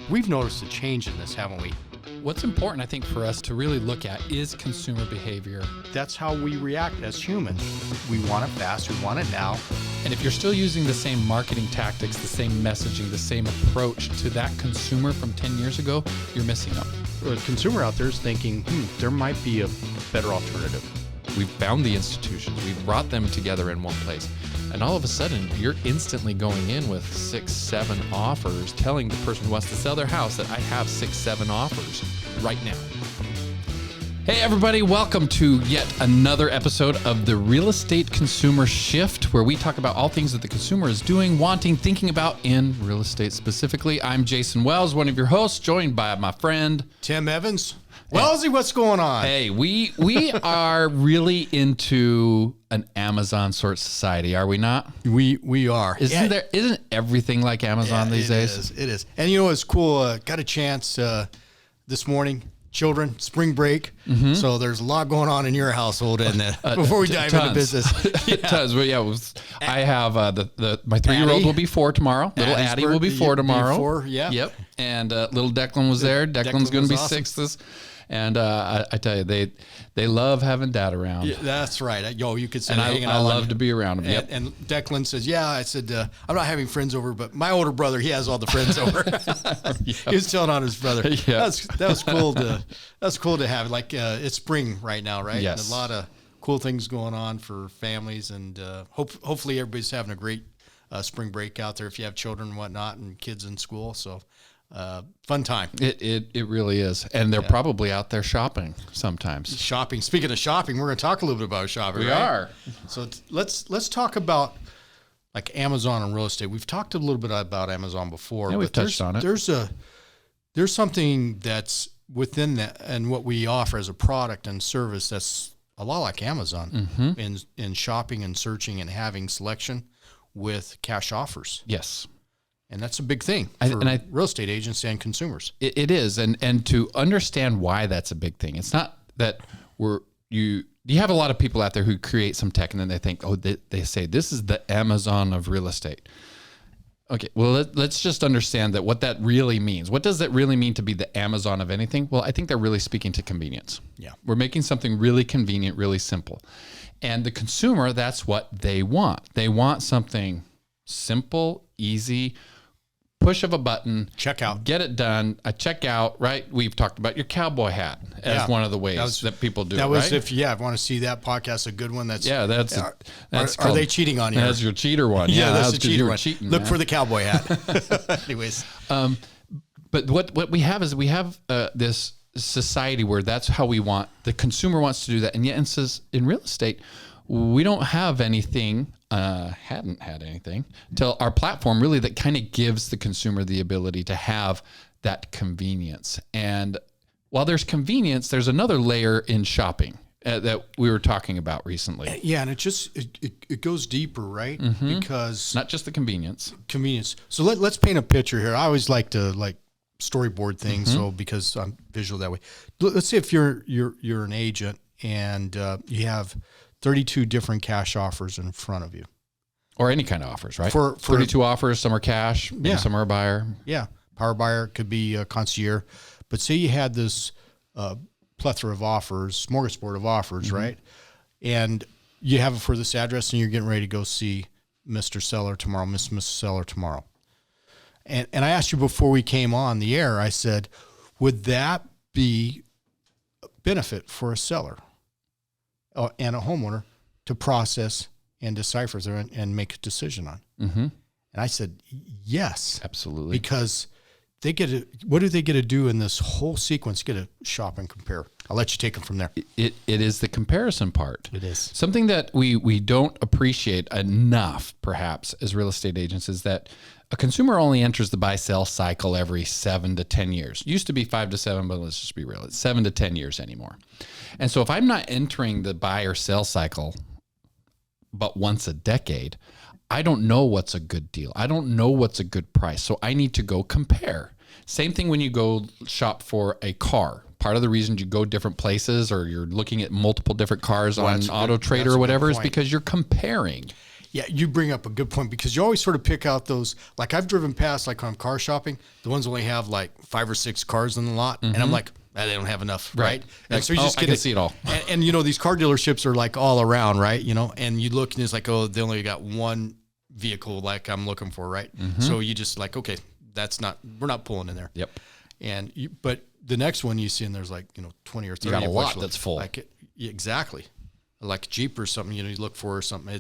We've noticed a change in this, haven't we? What's important, I think, for us to really look at is consumer behavior. That's how we react as humans. We want it fast, we want it now. And if you're still using the same marketing tactics, the same messaging, the same approach to that consumer from 10 years ago, you're missing out. The consumer out there is thinking, there might be a better alternative. We've found the institutions, we've brought them together in one place. And all of a sudden, you're instantly going in with 6, 7 offers, telling the person who wants to sell their house that I have 6, 7 offers right now. Hey everybody, welcome to yet another episode of the Real Estate Consumer Shift, where we talk about all things that the consumer is doing, wanting, thinking about in real estate specifically. I'm Jason Wells, one of your hosts, joined by my friend Tim Evans. Wellsy, what's going on? Hey, we are really into an Amazon sort of society, are we not? We are. Isn't everything like Amazon these days? It is. And you know what's cool? Got a chance this morning. Children, spring break. Mm-hmm. So there's a lot going on in your household, isn't it? Before we dive into business. Tons. Well, I have my 3-year-old will be 4 tomorrow. Little Addie will be 4 tomorrow. 4, yeah. Yep. And little Declan was there. Declan's going to be awesome. 6 And I tell you, they love having Dad around. Yeah, that's right. You could say, and I love to be around him. Yep. And Declan says, "Yeah." I said, "I'm not having friends over, but my older brother, he has all the friends over." Yep. He was telling on his brother. Yep. That was cool to have. Like it's spring right now, right? Yes. And a lot of cool things going on for families, and hopefully everybody's having a great spring break out there. If you have children and whatnot, and kids in school, so. Fun time. It really is. And they're probably out there shopping sometimes. Shopping. Speaking of shopping, we're going to talk a little bit about shopping. We right? are. So let's talk about like Amazon and real estate. We've talked a little bit about Amazon before. Yeah, we've touched on it. There's something that's within that and what we offer as a product and service that's a lot like Amazon in shopping and searching and having selection with cash offers. Yes. And that's a big thing for real estate agents and consumers. It is. And to understand why that's a big thing, it's not that you have a lot of people out there who create some tech and then they think, they say, this is the Amazon of real estate. Okay, well, let's just understand that what that really means. What does that really mean to be the Amazon of anything? Well, I think they're really speaking to convenience. Yeah. We're making something really convenient, really simple. And the consumer, that's what they want. They want something simple, easy, push of a button, check out, get it done. A checkout, right? We've talked about your cowboy hat as one of the ways that people do. That was right? if I want to see that podcast, a good one. That's are they cheating on you? That's your cheater one. Yeah, that's the cheater one. Cheating, Look for the cowboy hat. Anyways, but what we have is this society where that's how we want the consumer wants to do that, and yet it says in real estate we don't have anything. Hadn't had anything till our platform really that kind of gives the consumer the ability to have that convenience. And while there's convenience, there's another layer in shopping that we were talking about recently. Yeah, and it goes deeper, right? Mm-hmm. Because not just the convenience. So let's paint a picture here. I always like to storyboard things, so because I'm visual that way. Let's say if you're an agent and you have 32 different cash offers in front of you. Or any kind of offers, right? For 32 offers, some are cash, some are a buyer. Yeah, power buyer, could be a concierge. But say you had this plethora of offers, smorgasbord of offers, right? And you have it for this address and you're getting ready to go see Mr. Seller tomorrow, Mrs. Seller tomorrow. And I asked you before we came on the air, I said, would that be a benefit for a seller? And a homeowner to process and decipher and make a decision on. Mm-hmm. And I said, yes. Absolutely. Because what do they get to do in this whole sequence? Get to shop and compare. I'll let you take them from there. It is the comparison part. It is. Something that we don't appreciate enough, perhaps, as real estate agents is that a consumer only enters the buy-sell cycle every 7 to 10 years. Used to be 5 to 7, but let's just be real. It's 7 to 10 years anymore. And so if I'm not entering the buy or sell cycle but once a decade, I don't know what's a good deal. I don't know what's a good price. So I need to go compare. Same thing when you go shop for a car. Part of the reason you go different places or you're looking at multiple different cars on Auto Trader or whatever is because you're comparing. Yeah, you bring up a good point because you always sort of pick out those. Like I've driven past, like when I'm car shopping, the ones only have like 5 or 6 cars in the lot, and I'm like, they don't have enough, right? And Like, so you just I get can see it all. and these car dealerships are like all around, right? And you look and it's like, oh, they only got one vehicle like I'm looking for, right? So you just like, okay, we're not pulling in there. Yep. But the next one you see, and there's like 20 or 30. got a of lot which that's full. Exactly. Like a Jeep or something, you look for something,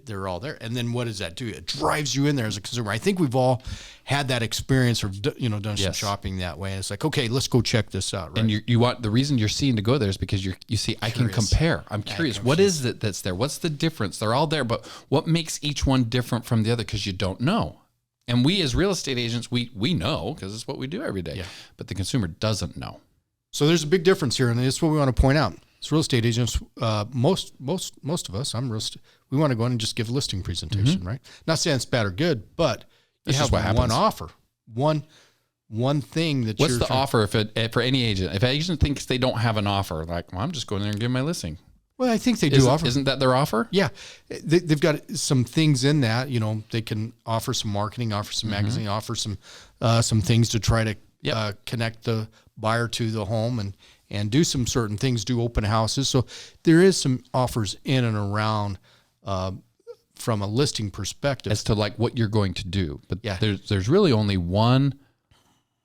they're all there. And then what does that do? It drives you in there as a consumer. I think we've all had that experience or, done some Yes. shopping that way. And it's like, okay, let's go check this out. Right. And you want, the reason you're seeing to go there is because you see, I can compare. I'm curious. What is it that's there? What's the difference? They're all there, but what makes each one different from the other? Because you don't know. And we as real estate agents, we know because it's what we do every day. Yeah. But the consumer doesn't know. So there's a big difference here. And this is what we want to point out. As real estate agents, most of us, we want to go in and just give a listing presentation, right? Not saying it's bad or good, but you That's just have what one happens. offer, one thing that What's you're the offer for any agent? If an agent thinks they don't have an offer, like, well, I'm just going there and giving my listing. Well, I think they do offer. Isn't that their offer? Yeah, they've got some things in that. They can offer some marketing, offer some magazine, offer some things to try to connect the buyer to the home and do some certain things, do open houses. So there is some offers in and around from a listing perspective As to like what you're going to do. But Yeah. there's really only one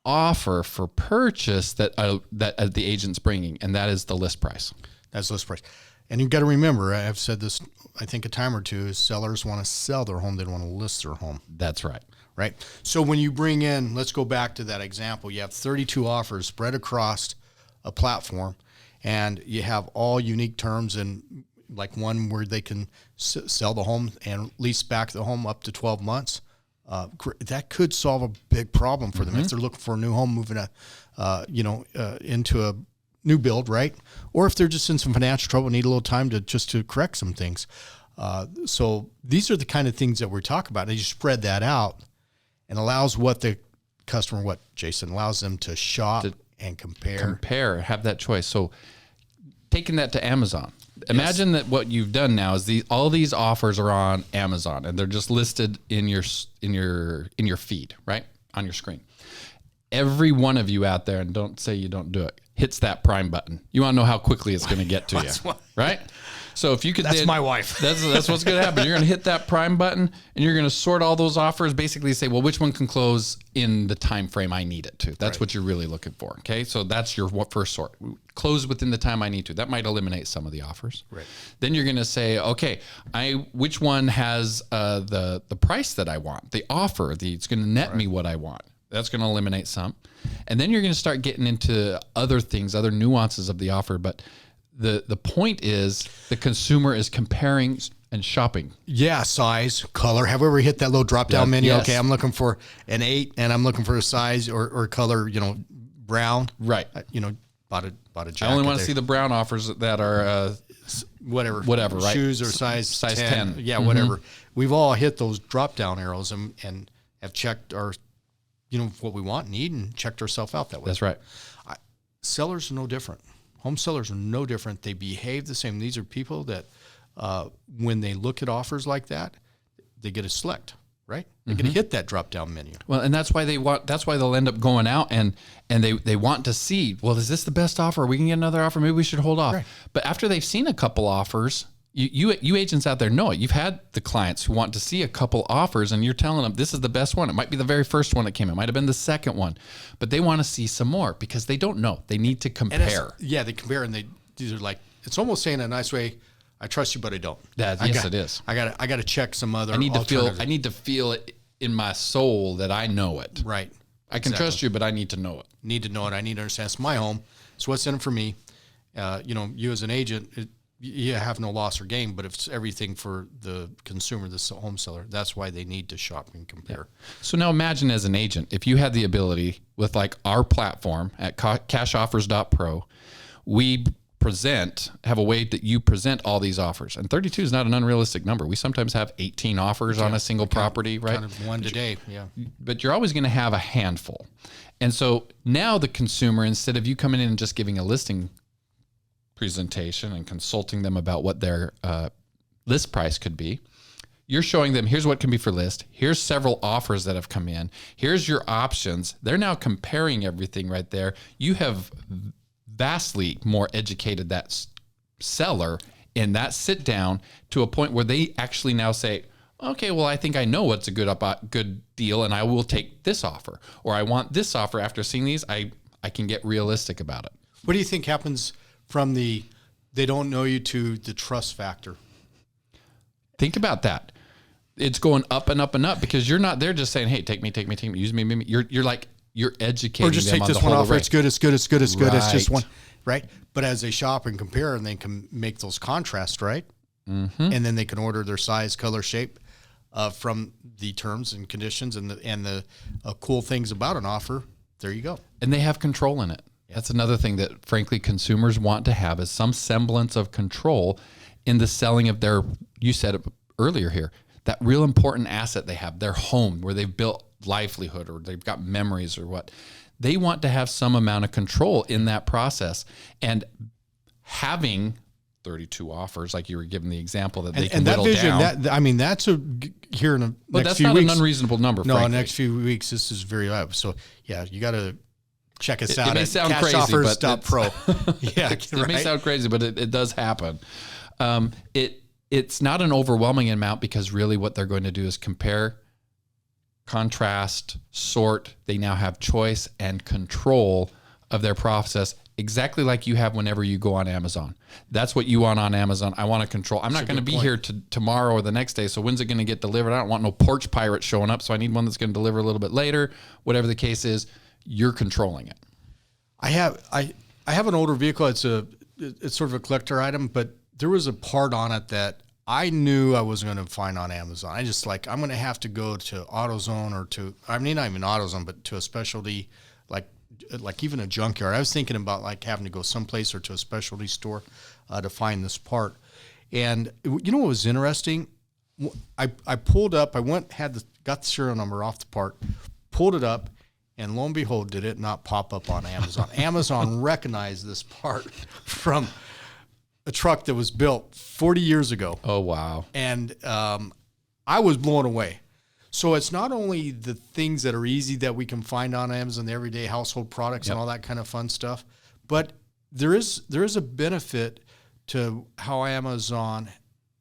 offer for purchase that the agent's bringing, and that is the list price. That's list price. And you've got to remember, I've said this, I think a time or two, is sellers want to sell their home. They don't want to list their home. That's right. Right. So when you bring in, let's go back to that example. You have 32 offers spread across a platform, and you have all unique terms, and like one where they can sell the home and lease back the home up to 12 months. That could solve a big problem for them if they're looking for a new home, moving into a new build, right? Or if they're just in some financial trouble, need a little time to correct some things. So these are the kind of things that we're talking about. And you spread that out and allows Jason allows them to shop and compare. Have that choice. So taking that to Amazon, imagine that what you've done now is all these offers are on Amazon and they're just listed in your feed, right? On your screen. Every one of you out there, and don't say you don't do it, hits that Prime button. You want to know how quickly it's going to get to you, right? So if you could, That's my wife. That's what's going to happen. You're going to hit that Prime button, and you're going to sort all those offers. Basically, say, well, which one can close in the time frame I need it to? That's what you're really looking for. Okay, so that's your first sort. Close within the time I need to. That might eliminate some of the offers. Right. Then you're going to say, okay, which one has the price that I want? The offer. It's going to net me what I want. That's going to eliminate some. And then you're going to start getting into other things, other nuances of the offer. But the point is the consumer is comparing and shopping. Yeah, size, color. Have we ever hit that little drop-down menu? yes. Okay, I'm looking for an 8, and I'm looking for a size or color, brown. Right. Bought a jacket. I only want to there. see the brown offers that are whatever, right? Shoes or size 10. 10. Yeah, whatever. We've all hit those drop-down arrows and have checked our, what we want, need, and checked ourselves out that way. That's right. Sellers are no different. Home sellers are no different. They behave the same. These are people that, when they look at offers like that, they get to select, right? They get to hit that drop-down menu. Well, and that's why they'll end up going out and they want to see, well, is this the best offer? We can get another offer. Maybe we should hold off. Right. But after they've seen a couple offers, you agents out there know it. You've had the clients who want to see a couple offers and you're telling them this is the best one. It might be the very first one that came. It might have been the second one, but they want to see some more because they don't know. They need to compare. They compare, and these are like, it's almost saying in a nice way, I trust you, but I don't. It is. I got to check some other. I need to feel it in my soul that I know it. Right. I can trust you, but I need to know it. Need to know it. I need to understand. It's my home. It's what's in it for me. You as an agent, you have no loss or gain, but if it's everything for the consumer, the home seller, that's why they need to shop and compare. So now imagine as an agent, if you had the ability with like our platform at cashoffers.pro, we have a way that you present all these offers. And 32 is not an unrealistic number. We sometimes have 18 offers on a single property, right? Kind of one today, yeah. But you're always going to have a handful. And so now the consumer, instead of you coming in and just giving a listing presentation and consulting them about what their list price could be, You're showing them, here's what can be for list. Here's several offers that have come in. Here's your options. They're now comparing everything right there. You have vastly more educated that seller in that sit down to a point where they actually now say, okay, well, I think I know what's a good deal, and I will take this offer, or I want this offer. After seeing these, I can get realistic about it. What do you think happens from they don't know you to the trust factor? Think about that. It's going up and up and up because you're not there just saying, hey, take me, use me. You're educating or just them take on this the one whole offer. array. It's good. It's good. Right. It's just one, right? But as they shop and compare, and they can make those contrasts, right? Mm-hmm. And then they can order their size, color, shape from the terms and conditions and the cool things about an offer. There you go. And they have control in it. That's another thing that, frankly, consumers want to have is some semblance of control in the selling of their, you said it earlier here, that real important asset they have, their home, where they've built livelihood or they've got memories or what. They want to have some amount of control in that process. And having 32 offers, like you were giving the example, that they can whittle down. That's here in the but next that's few not weeks. An unreasonable number, No, frankly. next few weeks, this is very low. So, yeah, you got to check us out may at sound crazy, but cashoffers.pro. Yeah, it may sound crazy, but it does happen. It's not an overwhelming amount because really what they're going to do is compare, contrast, sort. They now have choice and control of their process, exactly like you have whenever you go on Amazon. That's what you want on Amazon. I want to control. I'm not going to be here tomorrow or the next day. So when's it going to get delivered? I don't want no porch pirate showing up. So I need one that's going to deliver a little bit later. Whatever the case is, you're controlling it. I have an older vehicle. It's sort of a collector item, but there was a part on it that I knew I wasn't going to find on Amazon. I'm going to have to go to AutoZone not even AutoZone, but to a specialty, like even a junkyard. I was thinking about having to go someplace or to a specialty store to find this part. And you know what was interesting? I pulled up, got the serial number off the part, pulled it up, and lo and behold, did it not pop up on Amazon. Amazon recognized this part from a truck that was built 40 years ago. Oh, wow. And I was blown away. So it's not only the things that are easy that we can find on Amazon, the everyday household products and all that kind of fun stuff, but there is a benefit to how Amazon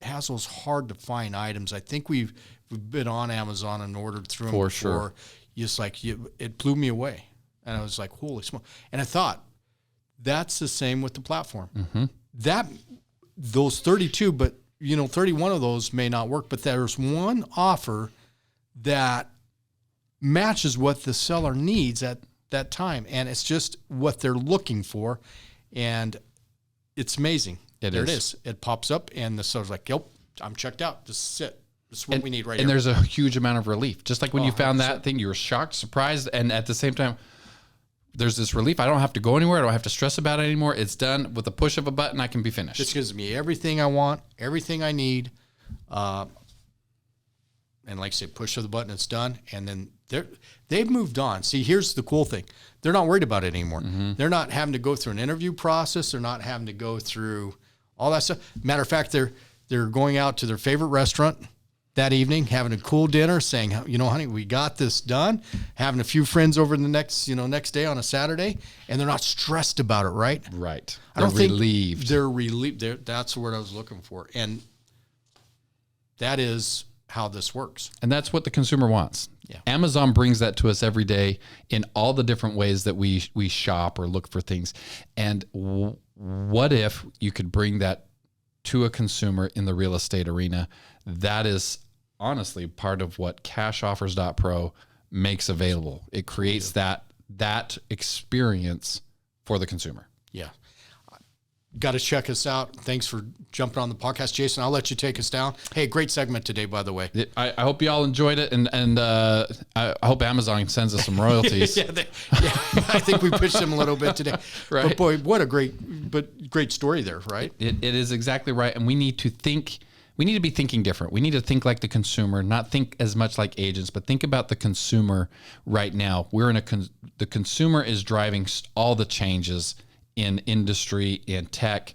has those hard to find items. I think we've been on Amazon and ordered through them For before. sure. It blew me away. And I was like, holy smoke. And I thought, that's the same with the platform. Mm-hmm. Those 32, but 31 of those may not work, but there's one offer that matches what the seller needs at that time. And it's just what they're looking for. And it's amazing. It is. It pops up and the seller's like, yep, I'm checked out. This is it. This is what we need right here. And there's a huge amount of relief. Just like when you found 100%. that thing, you were shocked, surprised, and at the same time, there's this relief. I don't have to go anywhere. I don't have to stress about it anymore. It's done with the push of a button. I can be finished. This gives me everything I want, everything I need. And like I say, push of the button, it's done. And then they've moved on. See, here's the cool thing. They're not worried about it anymore. Mm-hmm. They're not having to go through an interview process. They're not having to go through all that stuff. Matter of fact, they're going out to their favorite restaurant that evening, having a cool dinner, saying, honey, we got this done, having a few friends over the next day on a Saturday, and they're not stressed about it, right? Right. They're relieved. They're relieved. That's the word I was looking for. And that is how this works. And that's what the consumer wants. Yeah. Amazon brings that to us every day in all the different ways that we shop or look for things. And what if you could bring that to a consumer in the real estate arena? That is honestly part of what cashoffers.pro makes available. It creates that experience for the consumer. Yeah. Got to check us out. Thanks for jumping on the podcast, Jason. I'll let you take us down. Hey, great segment today, by the way. I hope you all enjoyed it, and I hope Amazon sends us some royalties. I think we pushed them a little bit today. Right. But boy, what a great story there, right? It is exactly right, and we need to be thinking different. We need to think like the consumer, not think as much like agents, but think about the consumer right now. The consumer is driving all the changes in industry, in tech.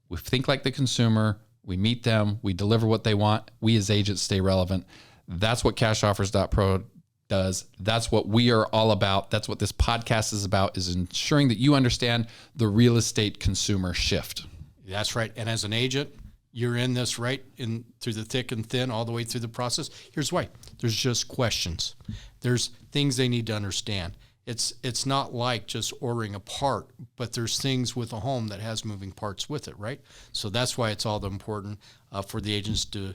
We think like the consumer. We meet them. We deliver what they want. We as agents stay relevant. That's what CashOffers.pro does. That's what we are all about. That's what this podcast is about, is ensuring that you understand the real estate consumer shift. That's right. And as an agent, you're in this right in through the thick and thin, all the way through the process. Here's why. There's just questions. There's things they need to understand. It's not like just ordering a part, but there's things with a home that has moving parts with it, right? So that's why it's all important for the agents to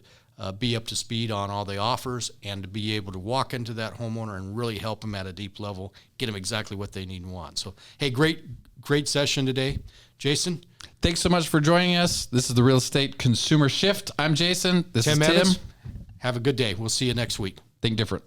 be up to speed on all the offers and to be able to walk into that homeowner and really help them at a deep level, get them exactly what they need and want. So, hey, great session today. Jason? Thanks so much for joining us. This is the Real Estate Consumer Shift. I'm Jason. This is Tim. Evans. Have a good day. We'll see you next week. Think different.